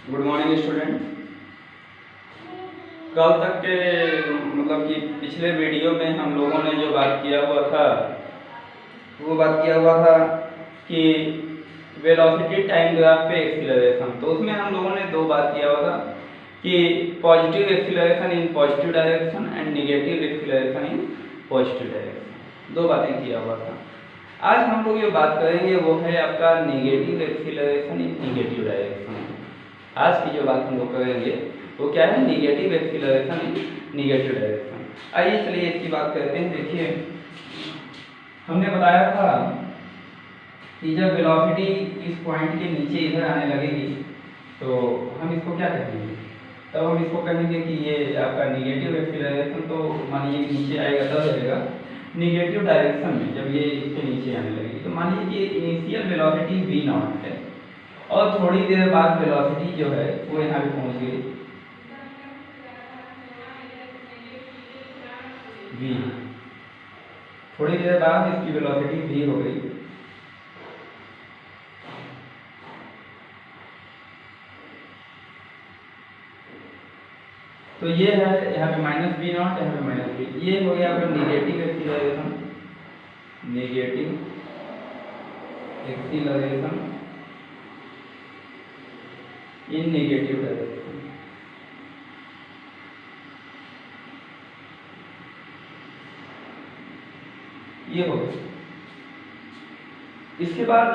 Good morning student. कल तक के मतलब कि पिछले वीडियो में हम लोगों ने जो बात किया हुआ था वो बात किया हुआ था कि वेलोसिटी टाइम ग्राफ पे एक्सीलरेशन। तो उसमें हम लोगों ने दो बात किया हुआ था कि positive acceleration in positive direction and negative acceleration in positive direction. दो बातें किया हुआ था। आज हम लोग जो बात करेंगे वो है आपका नेगेटिव एक्सीलरेशन इन नेगेटिव डायरेक्शन। आज की जो बात हम लोग करेंगे वो क्या है, निगेटिव एक्सीलरेशन इन निगेटिव डायरेक्शन। आइए चलिए इसकी बात करते हैं। देखिए, हमने बताया था कि जब वेलोसिटी इस पॉइंट के नीचे इधर आने लगेगी तो हम इसको क्या कहेंगे, तब हम इसको कहेंगे कि ये आपका निगेटिव एक्सीलरेशन। तो मानिए नीचे आएगा तब रहेगा निगेटिव डायरेक्शन में जब ये इसके नीचे आने लगेगी। तो मान लीजिए कि इनिशियल वेलोसिटी v नॉट है और थोड़ी देर बाद वेलोसिटी जो है वो यहाँ पे पहुँच गई v। थोड़ी देर बाद इसकी वेलोसिटी v हो गई। तो ये है यहाँ पे माइनस v नॉट, यहाँ पे माइनस v। ये हो गया आपका निगेटिव एक्सीलरेशन, नेगेटिव एक्सीलरेशन इन नेगेटिव डायरेक्शन। ये हो गया। इसके बाद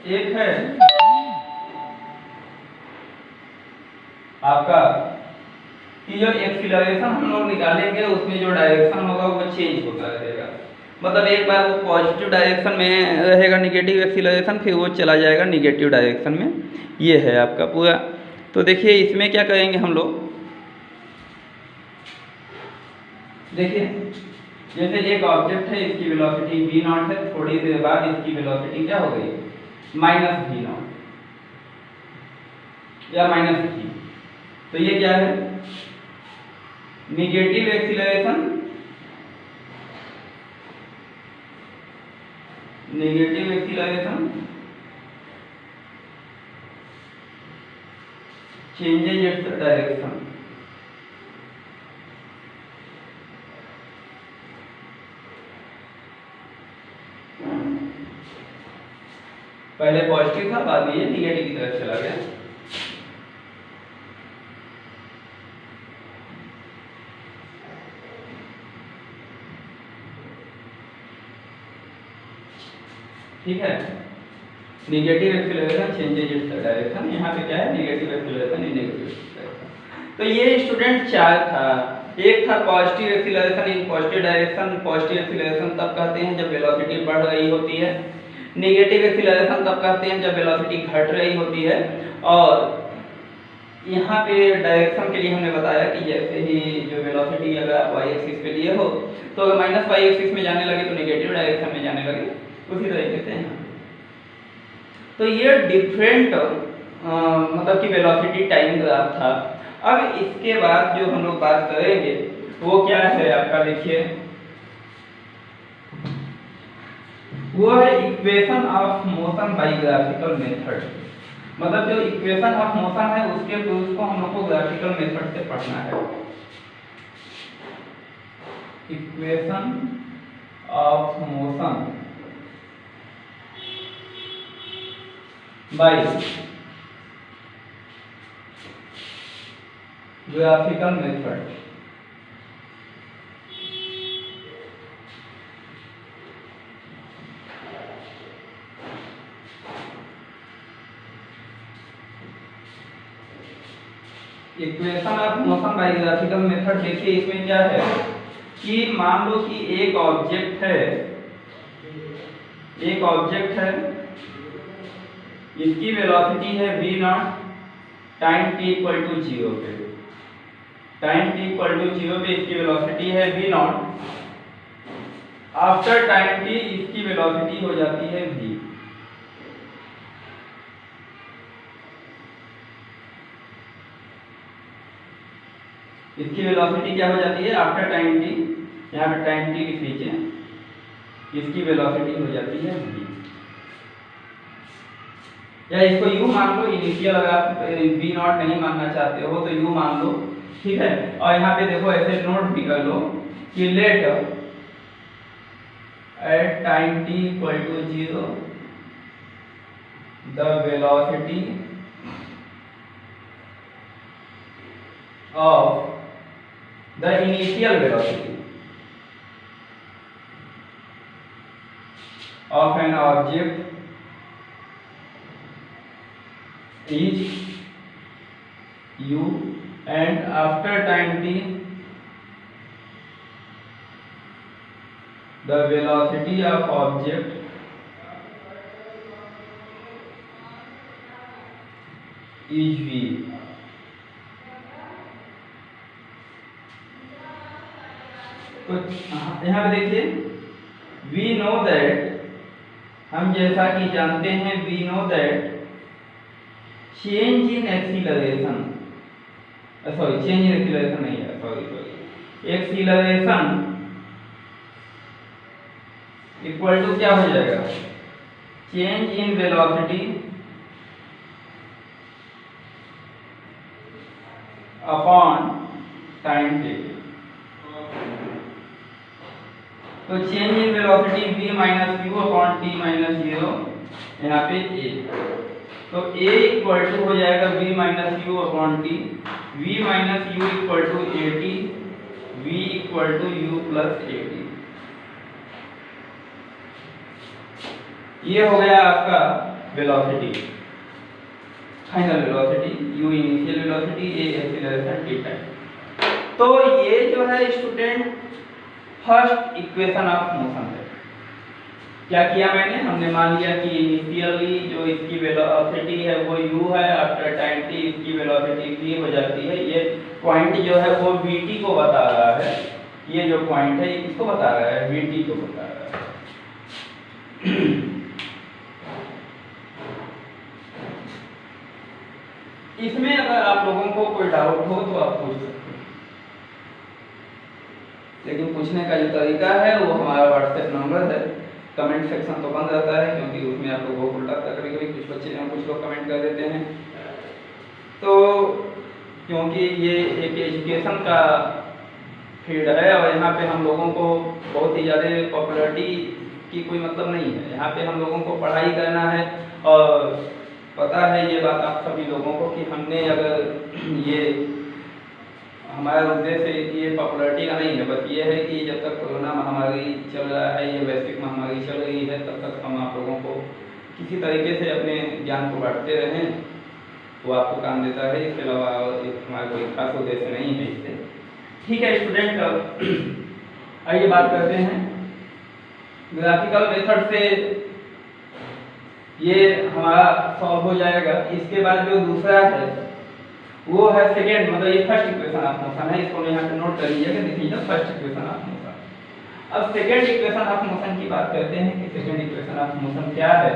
एक है आपका कि जो एक्सीलरेशन हम लोग निकालेंगे उसमें जो डायरेक्शन होगा वो चेंज होता रहेगा। मतलब एक बार वो पॉजिटिव डायरेक्शन में रहेगा निगेटिव एक्सीलरेशन, फिर वो चला जाएगा निगेटिव डायरेक्शन में। ये है आपका पूरा। तो देखिए इसमें क्या करेंगे हम लोग। देखिए जैसे एक ऑब्जेक्ट है, इसकी वेलोसिटी v नॉट है, थोड़ी देर बाद इसकी वेलोसिटी क्या हो गई, माइनस v नॉट या माइनस v। तो ये क्या है, negative acceleration, negative acceleration changes its direction. पहले पॉजिटिव था, बाद में ये निगेटिव की तरफ चला गया। ठीक है, negative acceleration changes its direction. यहाँ पे क्या है, निगेटिव एक्सीलरेशन इन नेगेटिव डायरेक्शन। तो ये स्टूडेंट चार था। एक था positive acceleration in positive direction. Positive acceleration तब कहते हैं जब वेलोसिटी बढ़ रही होती है। नेगेटिव एक्सीलरेशन तब कहते हैं जब वेलोसिटी घट रही होती है। और यहाँ पे डायरेक्शन के लिए हमने बताया कि जैसे ही जो वेलोसिटी अगर आप वाई एक्सिस पे लिए हो तो अगर माइनस वाई एक्सिस में जाने लगे तो नेगेटिव डायरेक्शन में जाने लगे, उसी तरीके से यहाँ। तो ये डिफरेंट मतलब कि वेलोसिटी टाइम ग्राफ था। अब इसके बाद जो हम लोग बात करेंगे वो क्या है आपका, देखिए वो है equation of motion by graphical method. मतलब जो इक्वेशन ऑफ मोशन है उसके प्रूफ को हम लोग को ग्राफिकल मेथड से पढ़ना है। Equation of motion by graphical method. Equation of motion by graphical method. देखिए इसमें क्या है कि मान लो कि एक ऑब्जेक्ट है, इसकी वेलोसिटी है v nought, time t equal to 0 पे। टाइम t इक्वल टू 0 पे इसकी वेलोसिटी है v not. After time t इसकी वेलोसिटी हो जाती है v। इसकी वेलोसिटी क्या हो जाती है आफ्टर टाइम t, यहाँ पे टाइम t लिख लीजिए, इसकी वेलोसिटी हो जाती है v। या इसको यू मान लो, इनिशियल अगर आप वी नॉट नहीं मानना चाहते हो तो यू मान लो, ठीक है। और यहाँ पे देखो ऐसे नोट भी कर लो कि let at time t equal to 0 the velocity of the initial velocity of an object is u, and after time t the velocity of object is v। तो यहाँ पे देखिए we know that, हम जैसा कि जानते हैं we know that change in acceleration, sorry change in acceleration नहीं है, सॉरी एक्सीलरेशन इक्वल टू क्या हो जाएगा, change in velocity upon time taken. तो change in velocity v minus Q upon t minus 0, यहाँ पे a, तो a इक्वल टू हो जाएगा v minus Q upon t, v minus u equal to a t, v equal to u plus a t। ये हो गया आपका velocity, final velocity, u initial velocity, a acceleration, t time. तो ये जो है student first equation of motion है। क्या किया मैंने, हमने मान लिया कि इनिशियली जो इसकी वेलोसिटी है वो u है, आफ्टर टाइम t इसकी वेलोसिटी v हो जाती है। ये पॉइंट जो है वो vt को बता रहा है, ये जो पॉइंट है इसको बता रहा है, vt को बता रहा है। इसमें अगर आप लोगों को कोई डाउट हो तो आप पूछ सकते हैं, लेकिन पूछने का जो तरीका है वो हमारा व्हाट्सएप नंबर है। कमेंट सेक्शन तो बंद रहता है क्योंकि उसमें आप लोगों को उल्टा कभी कभी कुछ बच्चे कुछ लोग कमेंट कर देते हैं। तो क्योंकि ये एक एजुकेशन का फील्ड है और यहाँ पे हम लोगों को बहुत ही ज़्यादा पॉपुलरिटी की कोई मतलब नहीं है, यहाँ पे हम लोगों को पढ़ाई करना है। और पता है ये बात आप सभी लोगों को कि हमने अगर ये हमारा उद्देश्य ये पॉपुलरिटी का नहीं है, बस ये है कि जब तक कोरोना महामारी चल रहा है, ये वैश्विक महामारी चल रही है, तब तक हम आप लोगों को किसी तरीके से अपने ज्ञान को बांटते रहें तो आपको काम देता है। इसके अलावा हमारा कोई खास उद्देश्य नहीं है इससे। ठीक है स्टूडेंट, आइए बात करते हैं ग्राफिकल मेथड से ये हमारा सॉल्व हो जाएगा। इसके बाद जो दूसरा है वो है सेकेंड, मतलब ये फर्स्ट इक्वेशन ऑफ मोशन है, इसको यहाँ पे नोट कर लीजिएगा, देखिए फर्स्ट इक्वेशन ऑफ मोशन। अब सेकेंड इक्वेशन ऑफ मोशन की बात करते हैं कि सेकेंड इक्वेशन ऑफ मोशन क्या है।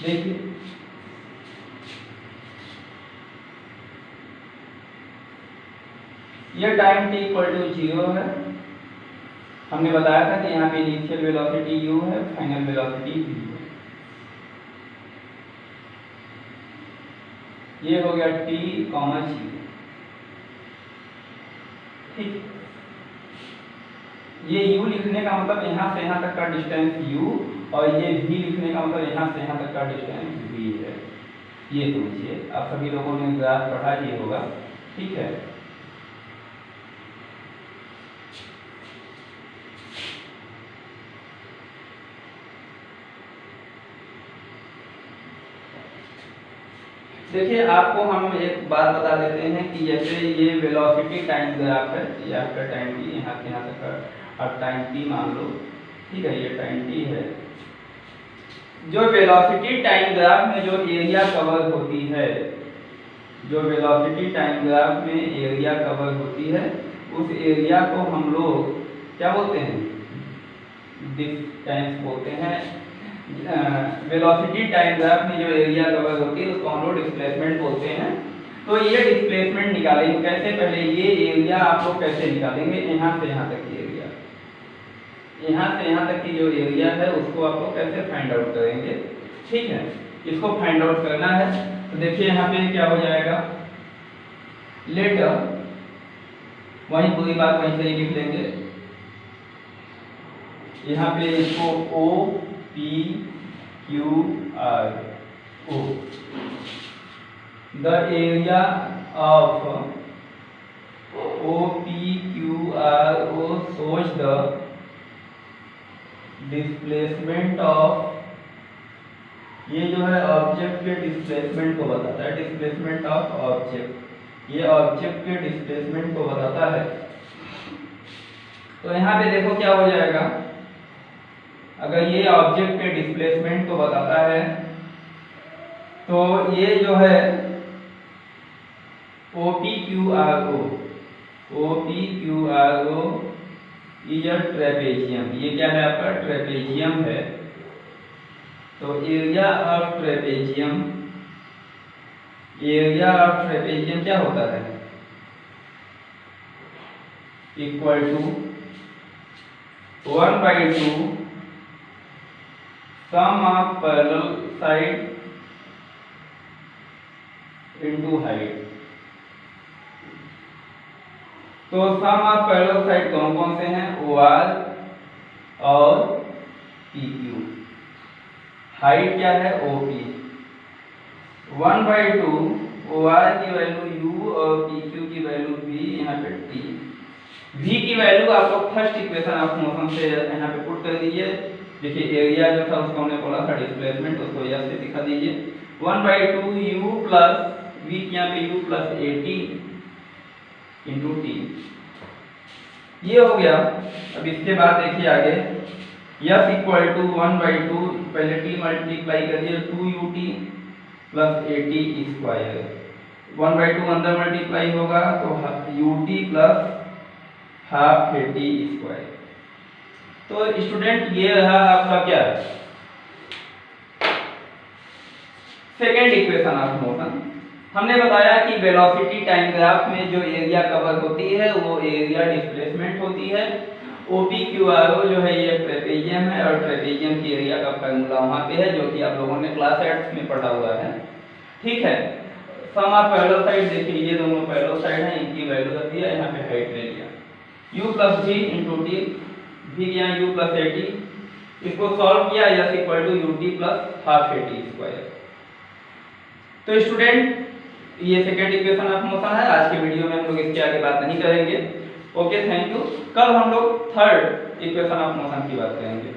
देखिए ये टाइम t इक्वल टू 0 है। हमने बताया था कि यहाँ पे इनिशियल वेलोसिटी u है, फाइनल वेलोसिटी v है। ये हो गया t, 0। ठीक, ये u लिखने का मतलब यहाँ से यहाँ तक का डिस्टेंस u, और ये v लिखने का मतलब यहाँ से यहाँ तक का डिस्टेंस v है। ये समझिए, आप सभी लोगों ने ग्राफ पढ़ा ही होगा। ठीक है, देखिए आपको हम एक बात बता देते हैं कि जैसे ये वेलोसिटी टाइम ग्राफ है, ये आपका टाइम t यहाँ से यहाँ तक का आप टाइम t मान लो। ठीक है, ये टाइम t है। जो वेलोसिटी टाइम ग्राफ में जो एरिया कवर होती है, जो वेलोसिटी टाइम ग्राफ में एरिया कवर होती है, उस एरिया को हम लोग क्या बोलते हैं, डिस्टेंस बोलते हैं। वेलोसिटी टाइम ग्राफ में जो एरिया कवर होती है उसको हम लोग डिस्प्लेसमेंट बोलते हैं। तो ये डिस्प्लेसमेंट निकालेंगे कैसे, पहले ये एरिया आप लोग कैसे निकालेंगे, यहाँ से यहाँ तक की एरिया, यहाँ से यहाँ तक की जो एरिया है उसको आप लोग कैसे फाइंड आउट करेंगे। ठीक है, इसको फाइंड आउट करना है। तो देखिए यहाँ पे क्या हो जाएगा, लेट वही पूरी बात वहीं से ही लिख लेंगे। यहाँ पे इसको O P Q R O, the area of O P Q R O shows the displacement of, ये जो है ऑब्जेक्ट के डिस्प्लेसमेंट को बताता है, डिस्प्लेसमेंट ऑफ ऑब्जेक्ट, ये ऑब्जेक्ट के डिस्प्लेसमेंट को बताता है। तो यहाँ पे देखो क्या हो जाएगा, अगर ये ऑब्जेक्ट के डिस्प्लेसमेंट को बताता है तो ये जो है OPQRO इज अ ट्रेपेजियम, ये क्या है आपका ट्रेपेजियम है। तो area of trapezium, area of trapezium क्या होता है, equal to 1/2 sum of parallel side into height. तो सम ऑफ पैरेलल साइड कौन कौन से हैं, OR और PQ, हाइट क्या है OP। 1/2 OR की वैल्यू U और PQ की वैल्यू V, यहाँ पे T। V की वैल्यू आप लोग फर्स्ट इक्वेशन ऑफ मोशन से यहाँ पे पुट कर दीजिए। देखिए एरिया जो था उसको हमने बोला था डिस्प्लेसमेंट, उसको यहाँ से दिखा दीजिए। 1/2 U प्लस V, यहाँ पे U plus AT into T, ये हो गया। अब इसके बाद देखिए आगे, यस इक्वल टू 1/2, पहले T मल्टीप्लाई करिए 2UT प्लस AT स्क्वायर, 1/2 अंदर मल्टीप्लाई होगा तो UT plus half AT square. तो स्टूडेंट ये रहा आपका क्या, सेकेंड इक्वेशन ऑफ मोशन। हमने बताया कि वेलोसिटी टाइम ग्राफ में जो एरिया कवर होती है वो एरिया डिस्प्लेसमेंट होती है। OPQRO जो है ये ट्रेपेजियम है और ट्रेपेजियम की एरिया का फार्मूला वहाँ पे है जो कि आप लोगों ने क्लास 8 में पढ़ा हुआ है। ठीक है, सम ऑफ पैरेलल साइड, देखिए ये दोनों पैरेलल साइड हैं, इनकी वैल्यू रख दिया, यहाँ पे हाइट ले लिया, U plus V into T, V यहाँ U प्लस AT, इसको सॉल्व किया, S equal to UT plus half AT square. तो स्टूडेंट ये सेकेंड इक्वेशन ऑफ मोशन है। आज के वीडियो में हम लोग इसके आगे बात नहीं करेंगे। Okay, thank you. कल हम लोग थर्ड इक्वेशन ऑफ मोशन की बात करेंगे।